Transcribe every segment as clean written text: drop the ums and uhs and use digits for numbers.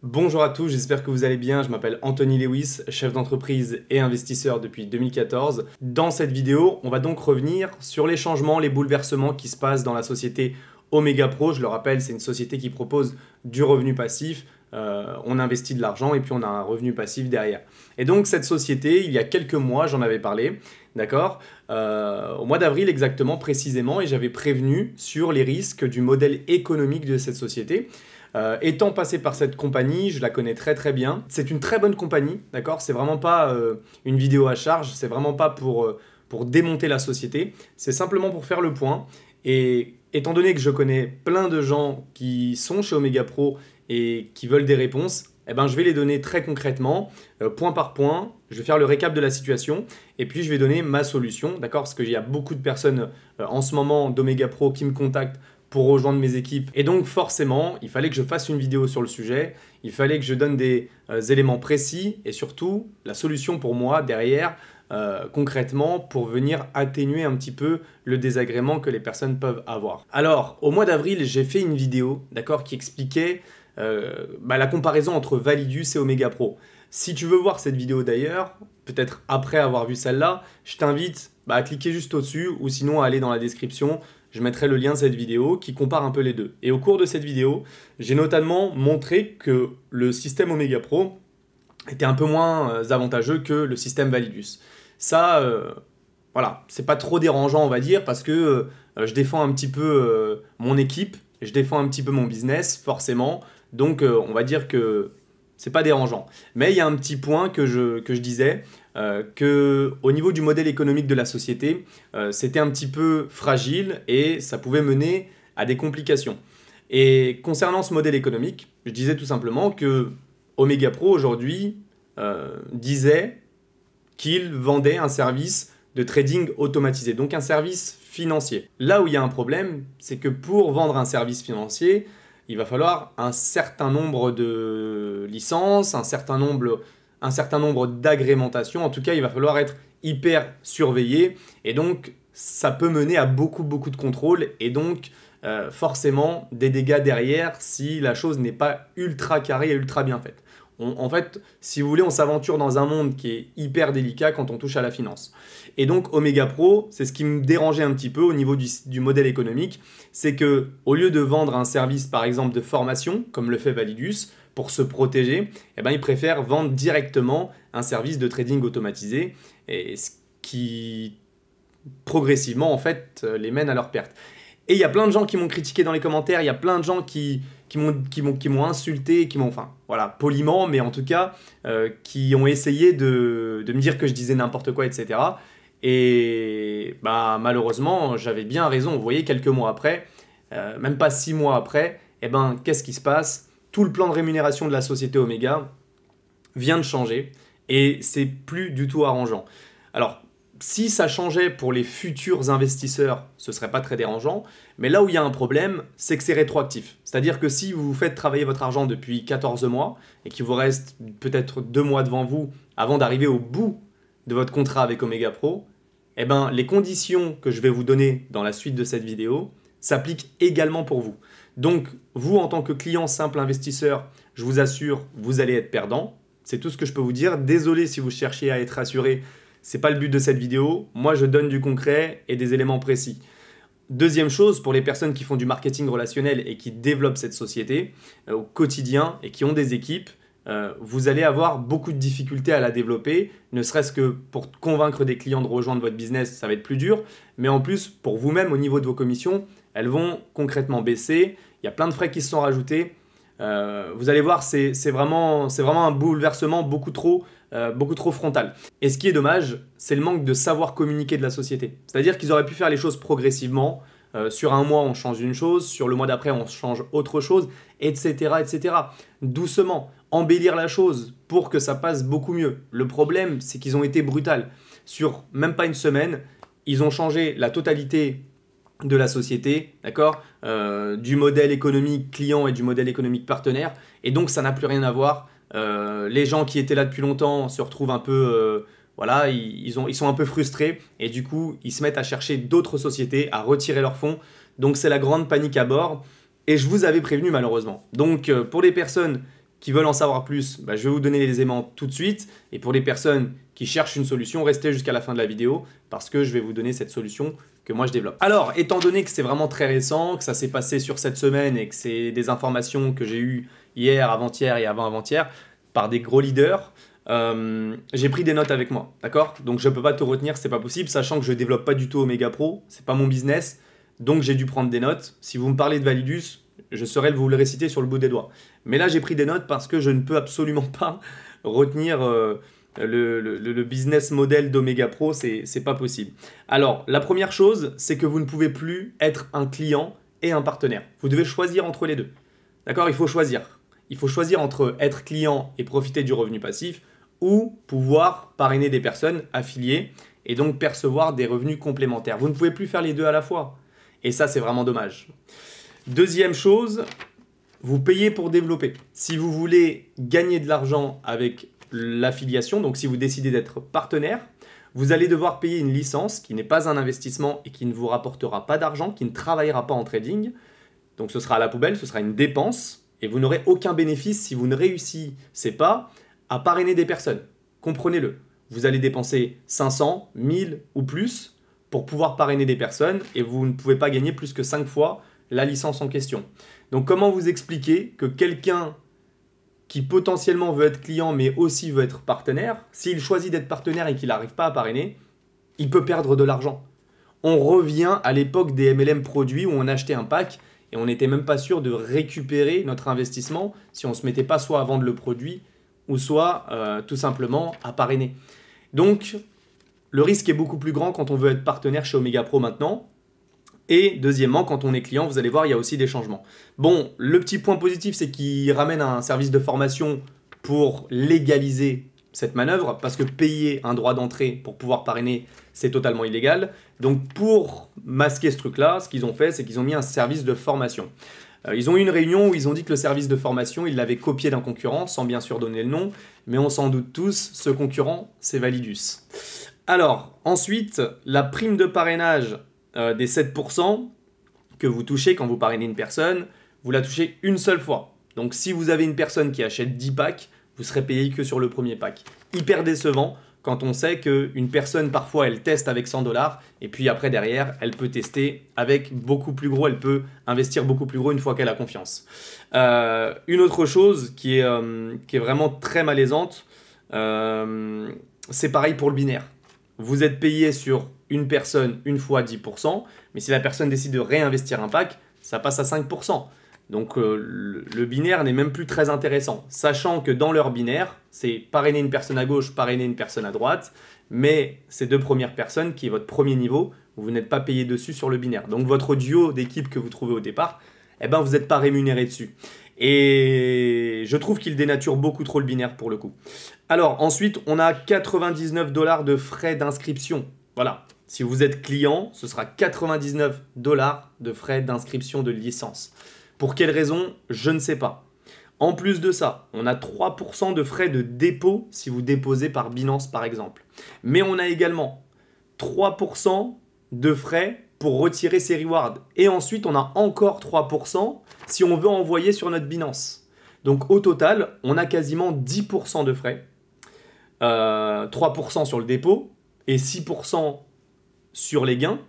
Bonjour à tous, j'espère que vous allez bien. Je m'appelle Anthony Lewis, chef d'entreprise et investisseur depuis 2014. Dans cette vidéo, on va donc revenir sur les changements, les bouleversements qui se passent dans la société Omega Pro. Je le rappelle, c'est une société qui propose du revenu passif. On investit de l'argent et puis on a un revenu passif derrière. Et donc cette société, il y a quelques mois, j'en avais parlé, d'accord, au mois d'avril exactement, précisément, et j'avais prévenu sur les risques du modèle économique de cette société. Étant passé par cette compagnie, je la connais très très bien. C'est une très bonne compagnie, d'accord. C'est vraiment pas une vidéo à charge, c'est vraiment pas pour démonter la société, c'est simplement pour faire le point. Et étant donné que je connais plein de gens qui sont chez Omega Pro et qui veulent des réponses, eh ben, je vais les donner très concrètement, point par point. Je vais faire le récap de la situation et puis je vais donner ma solution, d'accord. Parce qu'il y a beaucoup de personnes en ce moment d'Omega Pro qui me contactent pour rejoindre mes équipes. Et donc forcément, il fallait que je fasse une vidéo sur le sujet, il fallait que je donne des éléments précis et surtout la solution pour moi derrière, concrètement, pour venir atténuer un petit peu le désagrément que les personnes peuvent avoir. Alors, au mois d'avril, j'ai fait une vidéo, d'accord, qui expliquait la comparaison entre Validus et Omega Pro. Si tu veux voir cette vidéo d'ailleurs, peut-être après avoir vu celle-là, je t'invite à cliquer juste au-dessus ou sinon à aller dans la description. Je mettrai le lien de cette vidéo qui compare un peu les deux. Et au cours de cette vidéo, j'ai notamment montré que le système Omega Pro était un peu moins avantageux que le système Validus. Ça, voilà, c'est pas trop dérangeant, on va dire, parce que je défends un petit peu mon équipe, je défends un petit peu mon business, forcément. Donc, on va dire que c'est pas dérangeant. Mais il y a un petit point que je disais, qu'au niveau du modèle économique de la société, c'était un petit peu fragile et ça pouvait mener à des complications. Et concernant ce modèle économique, je disais tout simplement que Omega Pro aujourd'hui disait qu'il vendait un service de trading automatisé, donc un service financier. Là où il y a un problème, c'est que pour vendre un service financier, il va falloir un certain nombre de licences, un certain nombre d'agrémentations. En tout cas, il va falloir être hyper surveillé. Et donc, ça peut mener à beaucoup de contrôles. Et donc, forcément, des dégâts derrière si la chose n'est pas ultra carrée et ultra bien faite. En fait, si vous voulez, on s'aventure dans un monde qui est hyper délicat quand on touche à la finance. Et donc, Omega Pro, c'est ce qui me dérangeait un petit peu au niveau du modèle économique, c'est que au lieu de vendre un service, par exemple, de formation, comme le fait Validus, pour se protéger, eh ben, ils préfèrent vendre directement un service de trading automatisé, et ce qui progressivement, en fait, les mène à leur perte. Et il y a plein de gens qui m'ont critiqué dans les commentaires, il y a plein de gens qui m'ont insulté, enfin, voilà, poliment, mais en tout cas, qui ont essayé de me dire que je disais n'importe quoi, etc. Et bah, malheureusement, j'avais bien raison. Vous voyez, quelques mois après, même pas 6 mois après, eh ben, qu'est-ce qui se passe? Tout le plan de rémunération de la société Omega vient de changer et c'est plus du tout arrangeant. Alors, si ça changeait pour les futurs investisseurs, ce serait pas très dérangeant. Mais là où il y a un problème, c'est que c'est rétroactif. C'est-à-dire que si vous faites travailler votre argent depuis 14 mois et qu'il vous reste peut-être 2 mois devant vous avant d'arriver au bout de votre contrat avec Omega Pro, eh ben, les conditions que je vais vous donner dans la suite de cette vidéo s'appliquent également pour vous. Donc, vous, en tant que client simple investisseur, je vous assure, vous allez être perdant. C'est tout ce que je peux vous dire. Désolé si vous cherchiez à être assuré. C'est pas le but de cette vidéo. Moi, je donne du concret et des éléments précis. Deuxième chose, pour les personnes qui font du marketing relationnel et qui développent cette société au quotidien et qui ont des équipes, vous allez avoir beaucoup de difficultés à la développer, ne serait-ce que pour convaincre des clients de rejoindre votre business, ça va être plus dur, mais en plus, pour vous-même, au niveau de vos commissions, elles vont concrètement baisser. Il y a plein de frais qui se sont rajoutés. Vous allez voir, c'est vraiment un bouleversement beaucoup trop frontal. Et ce qui est dommage, c'est le manque de savoir communiquer de la société. C'est-à-dire qu'ils auraient pu faire les choses progressivement. Sur un mois, on change une chose, sur le mois d'après, on change autre chose, etc., etc. Doucement, embellir la chose pour que ça passe beaucoup mieux. Le problème, c'est qu'ils ont été brutals. Sur même pas une semaine, ils ont changé la totalité de la société, d'accord, du modèle économique client et du modèle économique partenaire. Et donc, ça n'a plus rien à voir. Les gens qui étaient là depuis longtemps se retrouvent un peu, voilà, ils sont un peu frustrés et du coup, ils se mettent à chercher d'autres sociétés, à retirer leurs fonds. Donc, c'est la grande panique à bord et je vous avais prévenu malheureusement. Donc, pour les personnes qui veulent en savoir plus, je vais vous donner les éléments tout de suite. Et pour les personnes qui cherchent une solution, restez jusqu'à la fin de la vidéo parce que je vais vous donner cette solution que moi je développe. Alors, étant donné que c'est vraiment très récent, que ça s'est passé sur cette semaine et que c'est des informations que j'ai eues hier, avant-hier et avant-avant-hier par des gros leaders, j'ai pris des notes avec moi, d'accord? Donc je ne peux pas tout retenir, c'est pas possible, sachant que je ne développe pas du tout Omega Pro, c'est pas mon business, donc j'ai dû prendre des notes. Si vous me parlez de Validus, je saurais vous le réciter sur le bout des doigts. Mais là, j'ai pris des notes parce que je ne peux absolument pas retenir le business model d'Omega Pro, c'est pas possible. Alors, la première chose, c'est que vous ne pouvez plus être un client et un partenaire. Vous devez choisir entre les deux. D'accord? Il faut choisir. Il faut choisir entre être client et profiter du revenu passif ou pouvoir parrainer des personnes affiliées et donc percevoir des revenus complémentaires. Vous ne pouvez plus faire les deux à la fois. Et ça, c'est vraiment dommage. Deuxième chose, vous payez pour développer. Si vous voulez gagner de l'argent avec l'affiliation, donc si vous décidez d'être partenaire, vous allez devoir payer une licence qui n'est pas un investissement et qui ne vous rapportera pas d'argent, qui ne travaillera pas en trading. Donc ce sera à la poubelle, ce sera une dépense et vous n'aurez aucun bénéfice si vous ne réussissez pas à parrainer des personnes. Comprenez-le. Vous allez dépenser 500, 1000 ou plus pour pouvoir parrainer des personnes et vous ne pouvez pas gagner plus que 5 fois la licence en question. Donc comment vous expliquer que quelqu'un qui potentiellement veut être client mais aussi veut être partenaire, s'il choisit d'être partenaire et qu'il n'arrive pas à parrainer, il peut perdre de l'argent. On revient à l'époque des MLM produits où on achetait un pack et on n'était même pas sûr de récupérer notre investissement si on ne se mettait pas soit à vendre le produit ou soit tout simplement à parrainer. Donc le risque est beaucoup plus grand quand on veut être partenaire chez Omega Pro maintenant. Et deuxièmement, quand on est client, vous allez voir, il y a aussi des changements. Bon, le petit point positif, c'est qu'il ramène un service de formation pour légaliser cette manœuvre, parce que payer un droit d'entrée pour pouvoir parrainer, c'est totalement illégal. Donc pour masquer ce truc-là, ce qu'ils ont fait, c'est qu'ils ont mis un service de formation. Ils ont eu une réunion où ils ont dit que le service de formation, ils l'avaient copié d'un concurrent, sans bien sûr donner le nom, mais on s'en doute tous, ce concurrent, c'est Validus. Alors, ensuite, la prime de parrainage des 7% que vous touchez quand vous parrainez une personne, vous la touchez une seule fois. Donc si vous avez une personne qui achète 10 packs, vous serez payé que sur le premier pack. Hyper décevant quand on sait qu'une personne, parfois, elle teste avec 100 $, et puis après, derrière, elle peut tester avec beaucoup plus gros, elle peut investir beaucoup plus gros une fois qu'elle a confiance. Une autre chose qui est vraiment très malaisante, c'est pareil pour le binaire. Vous êtes payé sur une personne une fois 10%, mais si la personne décide de réinvestir un pack, ça passe à 5%. Donc le binaire n'est même plus très intéressant, sachant que dans leur binaire, c'est parrainer une personne à gauche, parrainer une personne à droite, mais ces deux premières personnes, qui est votre premier niveau, vous n'êtes pas payé dessus sur le binaire. Donc votre duo d'équipe que vous trouvez au départ, eh ben, vous n'êtes pas rémunéré dessus. Et je trouve qu'il dénature beaucoup trop le binaire pour le coup. Alors ensuite, on a 99 $ de frais d'inscription. Voilà, si vous êtes client, ce sera 99 $ de frais d'inscription de licence. Pour quelle raison? Je ne sais pas. En plus de ça, on a 3% de frais de dépôt si vous déposez par Binance par exemple. Mais on a également 3% de frais pour retirer ses rewards. Et ensuite, on a encore 3% si on veut envoyer sur notre Binance. Donc au total, on a quasiment 10% de frais. 3% sur le dépôt et 6% sur les gains,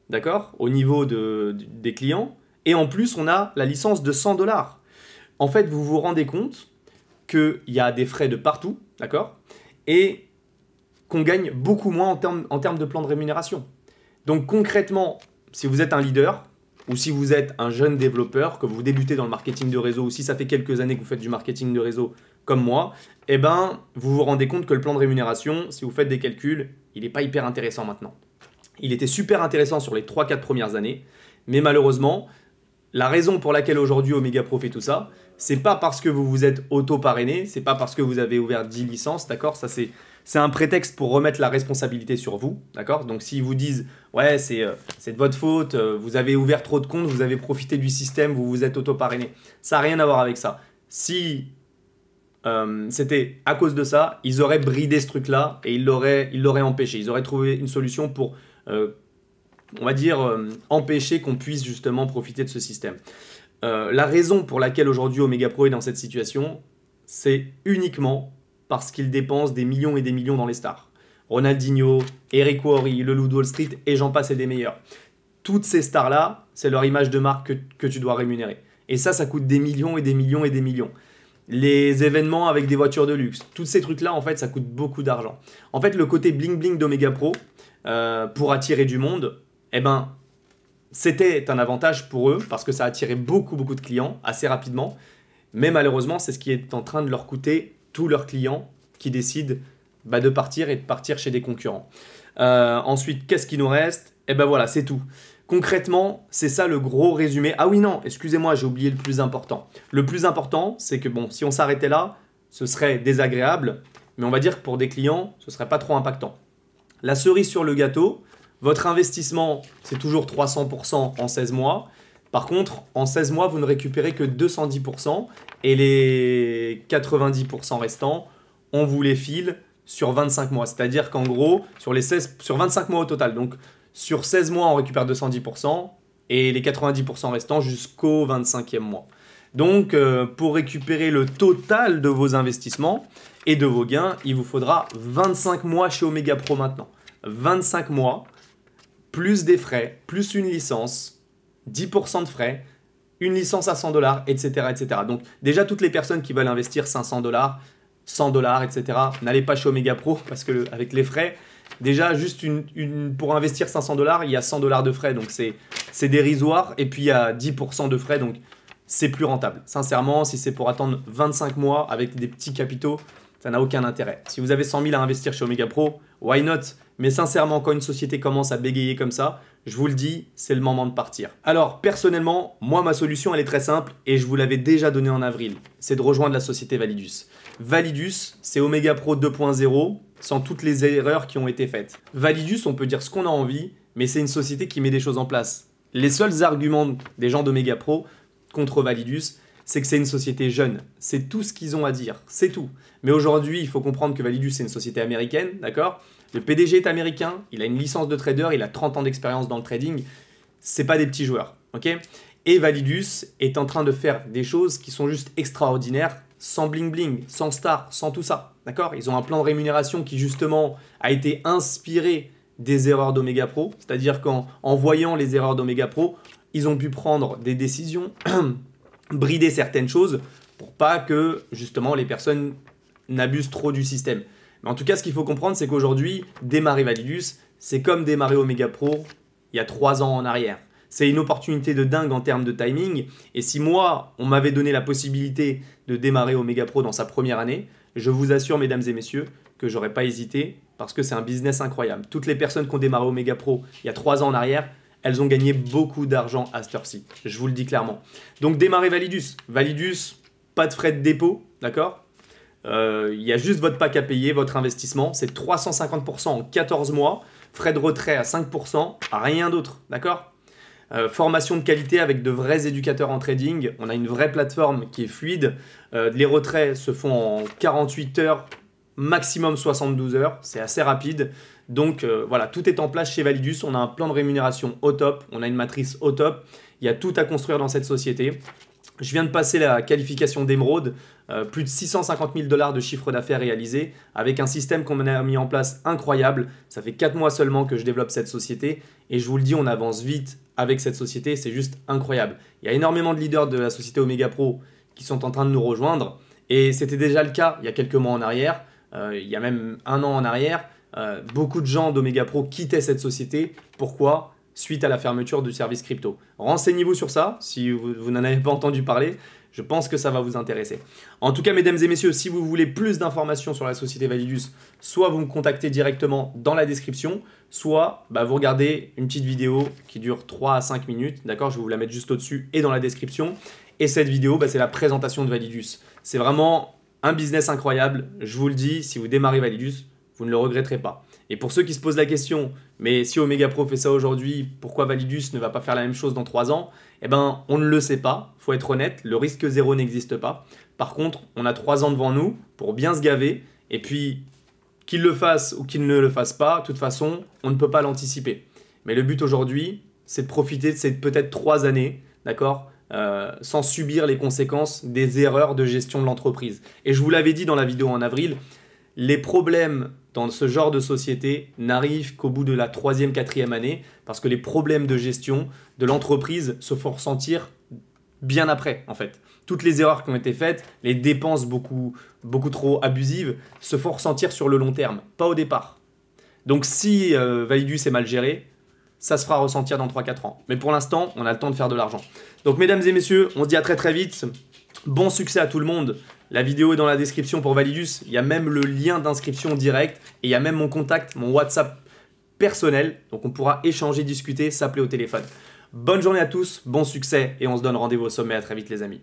d'accord, au niveau des clients. Et en plus, on a la licence de 100 $. En fait, vous vous rendez compte qu'il y a des frais de partout, d'accord, et qu'on gagne beaucoup moins en termes de plan de rémunération. Donc concrètement, si vous êtes un leader ou si vous êtes un jeune développeur, que vous débutez dans le marketing de réseau ou si ça fait quelques années que vous faites du marketing de réseau comme moi, eh ben, vous vous rendez compte que le plan de rémunération, si vous faites des calculs, il n'est pas hyper intéressant maintenant. Il était super intéressant sur les 3-4 premières années, mais malheureusement, la raison pour laquelle aujourd'hui Omega Pro fait tout ça, c'est pas parce que vous vous êtes auto-parrainé, c'est pas parce que vous avez ouvert 10 licences, d'accord? Ça c'est un prétexte pour remettre la responsabilité sur vous, d'accord? Donc s'ils vous disent « ouais, c'est de votre faute, vous avez ouvert trop de comptes, vous avez profité du système, vous vous êtes auto-parrainé », ça n'a rien à voir avec ça. Si c'était à cause de ça, ils auraient bridé ce truc-là et ils l'auraient empêché. Ils auraient trouvé une solution pour, on va dire, empêcher qu'on puisse justement profiter de ce système. La raison pour laquelle aujourd'hui Omega Pro est dans cette situation, c'est uniquement parce qu'ils dépensent des millions et des millions dans les stars. Ronaldinho, Eric Worre, le loup de Wall Street et j'en passe et des meilleurs. Toutes ces stars-là, c'est leur image de marque que tu dois rémunérer. Et ça coûte des millions et des millions et des millions. Les événements avec des voitures de luxe, tous ces trucs-là, en fait, ça coûte beaucoup d'argent. En fait, le côté bling-bling d'Omega Pro, pour attirer du monde, eh ben, c'était un avantage pour eux parce que ça a attiré beaucoup de clients assez rapidement. Mais malheureusement, c'est ce qui est en train de leur coûter tous leurs clients qui décident de partir et de partir chez des concurrents. Ensuite, qu'est-ce qui nous reste? Eh ben voilà, c'est tout. Concrètement, c'est ça le gros résumé. Ah oui, non, excusez-moi, j'ai oublié le plus important. Le plus important, c'est que bon, si on s'arrêtait là, ce serait désagréable, mais on va dire que pour des clients, ce serait pas trop impactant. La cerise sur le gâteau, votre investissement, c'est toujours 300% en 16 mois. Par contre, en 16 mois, vous ne récupérez que 210% et les 90% restants, on vous les file sur 25 mois. C'est-à-dire qu'en gros, sur 25 mois au total, donc sur 16 mois, on récupère 210% et les 90% restants jusqu'au 25e mois. Donc, pour récupérer le total de vos investissements et de vos gains, il vous faudra 25 mois chez Omega Pro maintenant. 25 mois, plus des frais, plus une licence, 10% de frais, une licence à $100, etc., etc. Donc, déjà, toutes les personnes qui veulent investir $500, $100, etc., n'allez pas chez Omega Pro parce qu'avec les frais, déjà, juste pour investir $500, il y a $100 de frais, donc c'est dérisoire. Et puis, il y a 10% de frais, donc c'est plus rentable. Sincèrement, si c'est pour attendre 25 mois avec des petits capitaux, ça n'a aucun intérêt. Si vous avez 100 000 à investir chez Omega Pro, why not? Mais sincèrement, quand une société commence à bégayer comme ça, je vous le dis, c'est le moment de partir. Alors, personnellement, moi, ma solution, elle est très simple et je vous l'avais déjà donnée en avril. C'est de rejoindre la société Validus. Validus, c'est Omega Pro 2.0 sans toutes les erreurs qui ont été faites. Validus, on peut dire ce qu'on a envie, mais c'est une société qui met des choses en place. Les seuls arguments des gens d'Omega Pro contre Validus, c'est que c'est une société jeune. C'est tout ce qu'ils ont à dire, c'est tout. Mais aujourd'hui, il faut comprendre que Validus, c'est une société américaine, d'accord? Le PDG est américain, il a une licence de trader, il a 30 ans d'expérience dans le trading. C'est pas des petits joueurs, ok? Et Validus est en train de faire des choses qui sont juste extraordinaires, sans bling bling, sans star, sans tout ça, d'accord? Ils ont un plan de rémunération qui justement a été inspiré des erreurs d'Omega Pro, c'est-à-dire qu'en voyant les erreurs d'Omega Pro, ils ont pu prendre des décisions, brider certaines choses pour pas que justement les personnes n'abusent trop du système. Mais en tout cas, ce qu'il faut comprendre, c'est qu'aujourd'hui, démarrer Validus, c'est comme démarrer Omega Pro il y a 3 ans en arrière. C'est une opportunité de dingue en termes de timing. Et si moi, on m'avait donné la possibilité de démarrer Omega Pro dans sa première année, je vous assure, mesdames et messieurs, que j'aurais pas hésité parce que c'est un business incroyable. Toutes les personnes qui ont démarré Omega Pro il y a 3 ans en arrière, elles ont gagné beaucoup d'argent à cette heure-ci. Je vous le dis clairement. Donc, démarrer Validus. Validus, pas de frais de dépôt, d'accord? Il y a juste votre pack à payer, votre investissement. C'est 350% en 14 mois. Frais de retrait à 5%, rien d'autre, d'accord? Formation de qualité avec de vrais éducateurs en trading. On a une vraie plateforme qui est fluide. Les retraits se font en 48 heures, maximum 72 heures. C'est assez rapide. Donc voilà, tout est en place chez Validus. On a un plan de rémunération au top. On a une matrice au top. Il y a tout à construire dans cette société. Je viens de passer la qualification d'émeraude, plus de 650 000 $ de chiffre d'affaires réalisé avec un système qu'on a mis en place incroyable. Ça fait 4 mois seulement que je développe cette société et je vous le dis, on avance vite avec cette société, c'est juste incroyable. Il y a énormément de leaders de la société Omega Pro qui sont en train de nous rejoindre et c'était déjà le cas il y a quelques mois en arrière, il y a même 1 an en arrière. Beaucoup de gens d'Omega Pro quittaient cette société. Pourquoi ? Suite à la fermeture du service crypto. Renseignez-vous sur ça, si vous n'en avez pas entendu parler, je pense que ça va vous intéresser. En tout cas, mesdames et messieurs, si vous voulez plus d'informations sur la société Validus, soit vous me contactez directement dans la description, soit vous regardez une petite vidéo qui dure 3 à 5 minutes, d'accord? Je vais vous la mettre juste au-dessus et dans la description. Et cette vidéo, c'est la présentation de Validus. C'est vraiment un business incroyable, je vous le dis, si vous démarrez Validus, vous ne le regretterez pas. Et pour ceux qui se posent la question, mais si Omega Pro fait ça aujourd'hui, pourquoi Validus ne va pas faire la même chose dans 3 ans? Eh bien, on ne le sait pas, il faut être honnête, le risque zéro n'existe pas. Par contre, on a 3 ans devant nous pour bien se gaver, et puis qu'il le fasse ou qu'il ne le fasse pas, de toute façon, on ne peut pas l'anticiper. Mais le but aujourd'hui, c'est de profiter de ces peut-être 3 années, d'accord, sans subir les conséquences des erreurs de gestion de l'entreprise. Et je vous l'avais dit dans la vidéo en avril, les problèmes dans ce genre de société n'arrivent qu'au bout de la 3e, 4e année, parce que les problèmes de gestion de l'entreprise se font ressentir bien après, en fait. Toutes les erreurs qui ont été faites, les dépenses beaucoup trop abusives, se font ressentir sur le long terme, pas au départ. Donc si Validus est mal géré, ça se fera ressentir dans 3-4 ans. Mais pour l'instant, on a le temps de faire de l'argent. Donc mesdames et messieurs, on se dit à très très vite. Bon succès à tout le monde. La vidéo est dans la description pour Validus. Il y a même le lien d'inscription direct. Et il y a même mon contact, mon WhatsApp personnel. Donc on pourra échanger, discuter, s'appeler au téléphone. Bonne journée à tous, bon succès et on se donne rendez-vous au sommet. À très vite les amis.